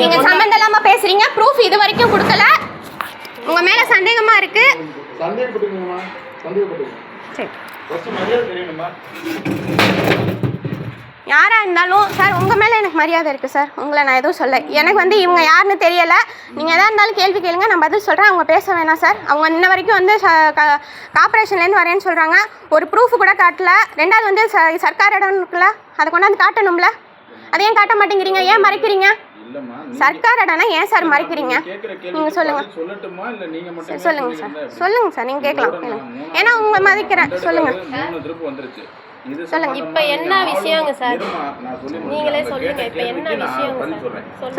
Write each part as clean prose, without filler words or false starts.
நீங்க சம்பந்தம் இல்லாம பேசுறீங்க. ப்ரூஃப் இது வரைக்கும் கொடுக்கல. உங்க மேல சந்தேகமா இருக்கு. சந்தேகப்பட்டுங்கம்மா. சந்தேகப்பட்டுங்க. சரி. ஃபர்ஸ்ட் மரியாதை தெரியணுமா? யாரா இருந்தாலும் சார் உங்க மேல எனக்கு மரியாதை இருக்கு சார். உங்களை நான் எதுவும் சொல்ல. எனக்கு வந்து இவங்க யாருன்னு தெரியல. நீங்க எதா இருந்தாலும் கேள்வி கேளுங்க, நான் பதில் சொல்றேன். அவங்க பேச வேணாம் சார். அவங்க இன்ன வரைக்கும் வந்து கார்பரேஷன்லேருந்து வரேன்னு சொல்றாங்க. ஒரு ப்ரூஃப் கூட காட்டல. ரெண்டாவது வந்து சர்க்கார் இடம் இருக்குல்ல, அதை கொண்டாந்து காட்டணும்ல. அதை ஏன் காட்ட மாட்டேங்கிறீங்க? ஏன் மறைக்கிறீங்க? சர்க்கார் இடம்னா ஏன் சார் மறைக்கிறீங்க? நீங்க சொல்லுங்க. சொல்லுங்க சார். சொல்லுங்க சார். நீங்க கேட்கலாம். ஏன்னா உங்களை மதிக்கிறேன். சொல்லுங்க. சொல்லுங்க. இப்ப என்ன விஷயங்க சார்? நீங்களே சொல்லுங்க. இப்ப என்ன விஷயம்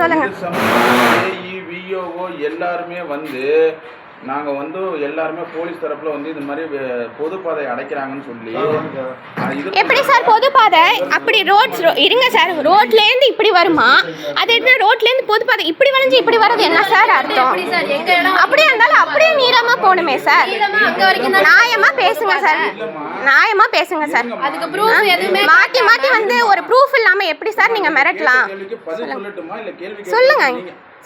சொல்லுங்க. எல்லாருமே வந்து நாங்க வந்து எல்லாருமே போலீஸ் தரப்புல வந்து இந்த மாதிரி பொது பாதை அடைக்கிறாங்கன்னு சொல்லி எப்படி சார் பொது பாதை? அப்படி ரோட்ஸ் இருங்க சார். ரோட்ல இருந்து இப்படி வருமா? அது என்ன ரோட்ல இருந்து பொது பாதை இப்படி வளைஞ்சு இப்படி வரது என்ன சார் அர்த்தம்? அப்படியே இருந்தாலும் அப்படியே நீளமா போகணுமே சார். நியாயமா பேசுங்க சார். நியாயமா பேசுங்க சார். அதுக்கு ப்ரூஃப் எதுவுமே மாத்தி மாத்தி வந்து ஒரு ப்ரூஃப் இல்லாம எப்படி சார் நீங்க மிரட்டலாம்? சொல்லுங்க.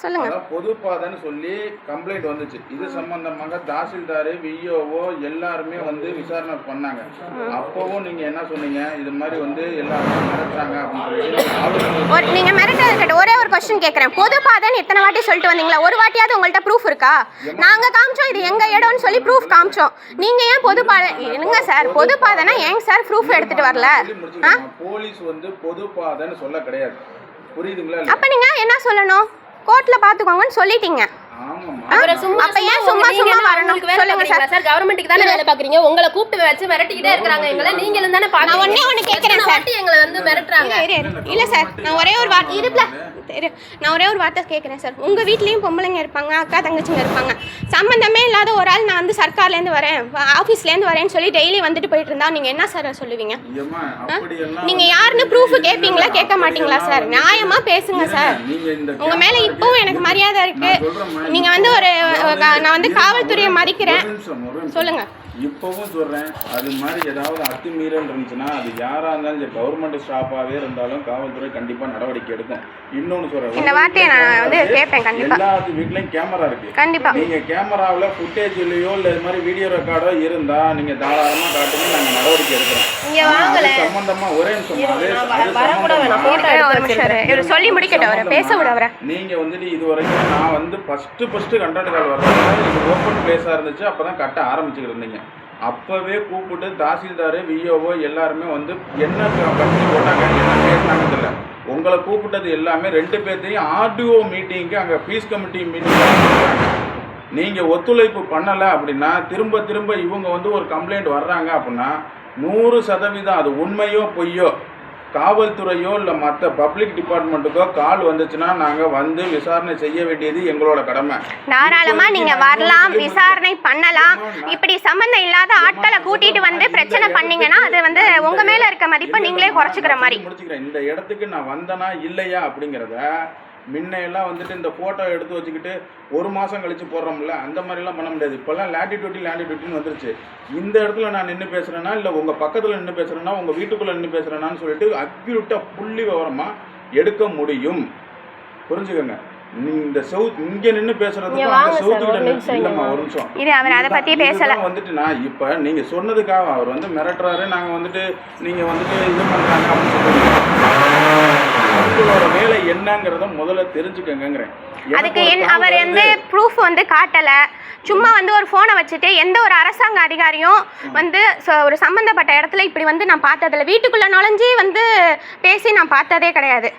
சொல்லுங்க. பொது பாதைன்னு சொல்லி கம்ப்ளைண்ட் வந்துச்சு. இது சம்பந்தமாக தாசில்தார், விஓஓ எல்லாருமே வந்து விசாரணை பண்ணாங்க. அப்பவும் நீங்க என்ன சொன்னீங்க? இது மாதிரி வந்து எல்லாருமே மிரட்டுறாங்க அப்படின்னு. நீங்க மிரட்டா இருக்கட்டும். ஒரே ஒரு क्वेश्चन கேக்குறேன். பொது பாதைன்னு எத்தனை வாட்டி சொல்லிட்டு வந்தீங்களா? ஒரு வாட்டியாவது உங்கள்ட்ட ப்ரூஃப் இருக்கா? நாங்க காமிச்சோம் இது எங்க இடம்னு சொல்லி ப்ரூஃப் காமிச்சோம். நீங்க ஏன் பொது பாதை என்னங்க சார்? பொது பாதைனா ஏங்க சார் ப்ரூஃப் எடுத்துட்டு வரல? போலீஸ் வந்து பொது பாதைன்னு சொல்ல கிடையாது. புரியுதுங்களா? அப்ப நீங்க என்ன சொல்லணும்? கோர்ட்ல பாத்துக்கோங்கன்னு சொல்லிட்டீங்க. அப்ப ஏன் சும்மா வரணும்? சொல்லுங்க சார். கவர்மெண்ட்டுக்கு தானே வேலை பாக்குறீங்க. உங்களை கூப்பிட்டு வச்சு மிரட்டிக்கிட்டே இருக்காங்க. எங்களை நீங்களும் தானே பாக்குறீங்க. நான் ஒண்ணே கேக்குறேன் சார். எங்களை வந்து மிரட்டுறாங்க. இல்ல சார், நான் ஒரே ஒரு வார்த்தை இருப்பல. நான் ஒரே ஒரு வார்த்தை கேட்குறேன் சார். உங்கள் வீட்லேயும் பொம்பளைங்க இருப்பாங்க, அக்கா தங்கச்சிங்க இருப்பாங்க. சம்மந்தமே இல்லாத ஒரு ஆள் நான் வந்து சர்க்கார்லேருந்து வரேன், ஆஃபீஸ்லேருந்து வரேன்னு சொல்லி டெய்லி வந்துட்டு போயிட்டு இருந்தா நீங்கள் என்ன சார் சொல்லுவீங்க? நீங்கள் யாருன்னு ப்ரூஃப் கேட்பீங்களா கேட்க மாட்டீங்களா சார்? நியாயமாக பேசுங்க சார். உங்கள் மேலே இப்போவும் எனக்கு மரியாதை இருக்குது. நீங்கள் வந்து ஒரு நான் வந்து காவல்துறையை மதிக்கிறேன். சொல்லுங்கள். இப்போவும் சொல்கிறேன், அது மாதிரி ஏதாவது அத்துமீறல் இருந்துச்சுன்னா அது யாராக இருந்தாலும் கவர்மெண்ட் ஸ்டாஃபாகவே இருந்தாலும் காவல்துறை கண்டிப்பாக நடவடிக்கை எடுக்கும். இன்னொன்று சொல்கிறேன், இந்த வார்த்தையை நான் வந்து கேட்பேன். கண்டிப்பாக எல்லாத்து வீட்லையும் கேமரா இருக்குது. கண்டிப்பாக நீங்கள் கேமராவில் ஃபுட்டேஜ்லையோ இல்லை இது மாதிரி வீடியோ ரெக்கார்டோ இருந்தால் நீங்கள் தாராளமாக காட்டுங்க, நாங்கள் நடவடிக்கை எடுக்கிறோம். சம்பந்தமாக ஒரே நிமிஷம் சொல்லி முடிக்கட்டும், பேச விட வர. நீங்கள் வந்துட்டு இது வரைக்கும் நான் வந்து ஃபஸ்ட்டு கண்டக்ட் கால் வர்றதுனால இது ஓப்பன் பிளேஸாக இருந்துச்சு. அப்போ தான் கட்ட ஆரம்பிச்சுக்கிட்டு இருந்தீங்க. அப்போவே கூப்பிட்டு தாசில்தார், விஓஓ எல்லாருமே வந்து என்ன கட்சி போட்டாங்க, என்ன பேசினாங்கன்னு தெரியல. உங்களை கூப்பிட்டது எல்லாமே 2 பேர்த்தையும் ஆர்டிஓ மீட்டிங்க்கு அங்கே பீஸ் கமிட்டி மீட்டிங் நீங்கள் ஒத்துழைப்பு பண்ணலை அப்படின்னா திரும்ப இவங்க வந்து ஒரு கம்ப்ளைண்ட் வர்றாங்க அப்படின்னா 100% அது உண்மையோ பொய்யோ காவல்துறையோ இல்லை மற்ற பப்ளிக் டிபார்ட்மெண்ட்டுக்கோ கால் வந்துச்சுன்னா நாங்கள் வந்து விசாரணை செய்ய வேண்டியது எங்களோட கடமை. தாராளமா நீங்க வரலாம், விசாரணை பண்ணலாம். இப்படி சம்பந்தம் இல்லாத ஆட்களை கூட்டிட்டு வந்து பிரச்சனை பண்ணீங்கன்னா அது வந்து உங்க மேல இருக்க மதிப்பை நீங்களே குறைச்சிக்கிற மாதிரி. முடிச்சுக்கிறேன். இந்த இடத்துக்கு நான் வந்தனா இல்லையா அப்படிங்கிறத முன்னையெல்லாம் வந்துட்டு இந்த ஃபோட்டோ எடுத்து வச்சுக்கிட்டு 1 மாதம் கழித்து போடுறோம்ல, அந்த மாதிரிலாம் பண்ண முடியாது. இப்போல்லாம் லேண்டிடியூட்டின்னு வந்துருச்சு. இந்த இடத்துல நான் நின்று பேசுகிறேன்னா இல்லை உங்கள் பக்கத்தில் நின்று பேசுகிறேன்னா உங்கள் வீட்டுக்குள்ளே நின்று பேசுகிறேன்னான்னு சொல்லிட்டு அக்யூரேட்டாக புள்ளி விவரமாக எடுக்க முடியும். புரிஞ்சுக்கோங்க. இந்த இங்கே நின்று பேசுறதுக்கும் அந்த சவுத்துக்கிட்ட இல்லைம்மா, ஒரு நிமிஷம் வந்துட்டு நான் இப்போ நீங்கள் சொன்னதுக்காக அவர் வந்து மிரட்டுறாரு, நாங்கள் வந்துட்டு நீங்கள் வந்துட்டு இது பண்ணுறாங்க அப்படின்னு சொல்லுங்க. உங்களோட வேலை என்னங்கிறத முதல்ல தெரிஞ்சுக்கங்கிறேன். அதுக்கு அவர் வந்து ப்ரூஃப் வந்து காட்டலை. சும்மா வந்து ஒரு ஃபோனை வச்சுட்டு எந்த ஒரு அரசாங்க அதிகாரியும் வந்து ஒரு சம்மந்தப்பட்ட இடத்துல இப்படி வந்து நான் பார்த்ததில்ல. வீட்டுக்குள்ளே நுழைஞ்சி வந்து பேசி நான் பார்த்ததே கிடையாது.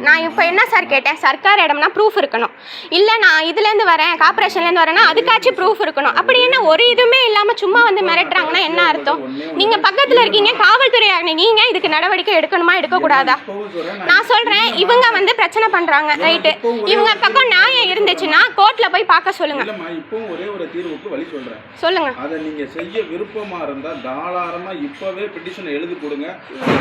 நான் இப்போ என்ன சார் கேட்டேன்? சர்க்கார் இடம்னா ப்ரூஃப் இருக்கணும். இல்லை நான் இதுலேருந்து வரேன், கார்பரேஷன்லேருந்து வரேன்னா அதுக்காச்சும் ப்ரூஃப் இருக்கணும். அப்படி என்ன ஒரு இதுவுமே இல்லாமல் சும்மா வந்து மிரட்டுறாங்கன்னா என்ன அர்த்தம்? நீங்கள் பக்கத்தில் இருக்கீங்க, காவல்துறை நீங்கள் இதுக்கு நடவடிக்கை எடுக்கணுமா எடுக்கக்கூடாதா? நான் சொல்கிறேன், இவங்க வந்து பிரச்சனை பண்ணுறாங்க, ரைட்டு. இவங்க பக்கம் நியாயம் இருந்துச்சுன்னா கோர்ட்டில் போய் பார்க்க சொல்லுங்கள். இப்போவும் ஒரே ஒரு தீர்வுக்கு வழி சொல்கிறேன். சொல்லுங்க. அதை நீங்கள் செய்ய விருப்பமாக இருந்தால் தாராளமாக இப்போவே பெட்டிஷனை எழுதி கொடுங்க.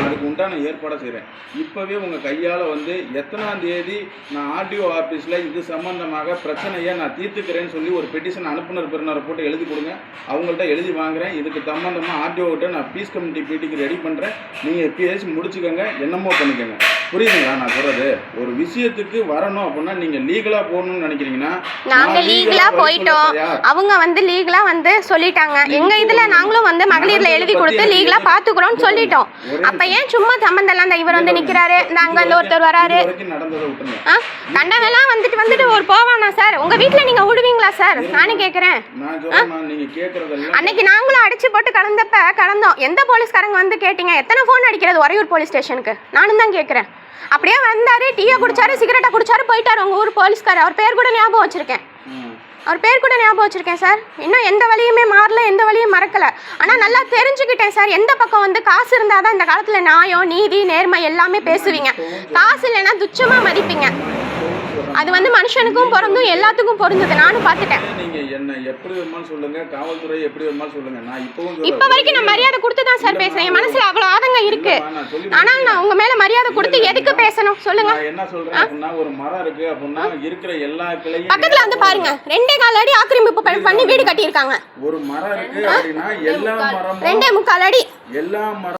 அதுக்கு உண்டான ஏற்பாடை செய்கிறேன். இப்போவே உங்கள் கையால் வந்து எத்தனாம் தேதி நான் ஆர்டிஓ ஆஃபீஸில் இது சம்பந்தமாக பிரச்சனையை நான் தீர்த்துக்கிறேன்னு சொல்லி ஒரு பெட்டிஷன் அனுப்புனர் பெறுநரை போட்டு எழுதி கொடுங்க. அவங்கள்ட்ட எழுதி வாங்குறேன். இதுக்கு சம்பந்தமாக ஆர்டிஓ கிட்ட நான் பீஸ் கமிட்டி மீட்டிங் ரெடி பண்ணுறேன். நீங்கள் பேசி முடிச்சுக்கோங்க, என்னமோ பண்ணிக்கோங்க. புரியுதுங்களா நான் சொல்றது? ஒரு விஷயத்துக்கு வரணும் அப்படின்னா நீங்க லீகலா போகணும்னு நினைக்கிறீங்கன்னா நாங்க லீகலா போயிட்டோம். அவங்க வந்து லீகலா வந்து சொல்லிட்டாங்க. எங்க இதுல நாங்களும் வந்து மகளிர்ல எழுதி கொடுத்து லீகலா பாத்துக்கிறோம்னு சொல்லிட்டோம். அப்ப ஏன் சும்மா சம்பந்தம் இந்த இவர் வந்து நிக்கிறாரு, இந்த அங்க அந்த ஒருத்தர் வராரு, நடந்ததை விட்டுருங்க. கண்டதெல்லாம் வந்துட்டு ஒரு போவானா சார்? உங்க வீட்டுல நீங்க விடுவீங்களா சார்? நானே கேக்குறேன். நான் சொல்றேன், நீங்க கேக்குறதெல்லாம் அன்னைக்கு நாங்களும் அடிச்சு போட்டு கலந்தோம். எந்த போலீஸ்காரங்க வந்து கேட்டீங்க? எத்தனை போன் அடிக்கிறது உறையூர் போலீஸ் ஸ்டேஷனுக்கு? நானும் தான் கேக்குறேன். அப்படியே வந்தாரு, டீயை குடிச்சாரு, சிகரெட்டை குடிச்சாரு, போயிட்டாரு. உங்க ஊர் போலீஸ்காரர். அவர் பேர் கூட ஞாபகம் வச்சிருக்கேன். அவர் பேர் கூட ஞாபகம் வச்சிருக்கேன் சார். இன்னும் எந்த வழியுமே மாறல, எந்த வழியும் மறக்கல. ஆனா நல்லா தெரிஞ்சுக்கிட்டேன் சார். எந்த பக்கம் வந்து காசு இருந்தாதான் இந்த காலத்துல நியாயம், நீதி, நேர்மை எல்லாமே பேசுவீங்க. காசு இல்லைன்னா துச்சமா மதிப்பீங்க. அது வந்து மனுஷனுக்கும் பொருந்தும், எல்லாத்துக்கும் பொருந்தது. நானும் பார்த்துட்டேன். நீங்க என்ன எப்படி வேணுமாலும் சொல்லுங்க, காவல்துறை எப்படி வேணுமாலும் சொல்லுங்க. நான் இப்ப வரைக்கும் நான் மரியாதை கொடுத்து தான் சார் பேசுறேன். என் மனசுல அவ்வளவு ஆதங்கம் இருக்கு. ஆனால் நான் உங்க மேல மரியாதை கொடுத்து எதுக்கு பேசணும் சொல்லுங்க? நான் என்ன சொல்றேன் அப்படின்னா, ஒரு மரம் இருக்கு அப்படின்னா இருக்கிற எல்லா கிளையும் பக்கத்துல வந்து பாருங்க, 2.25 அடி ஆக்கிரமிப்பு பண்ணி வீடு கட்டியிருக்காங்க. ஒரு மரம் இருக்கு அப்படின்னா எல்லா மரமும் 2.25 அடி எல்லா மரம்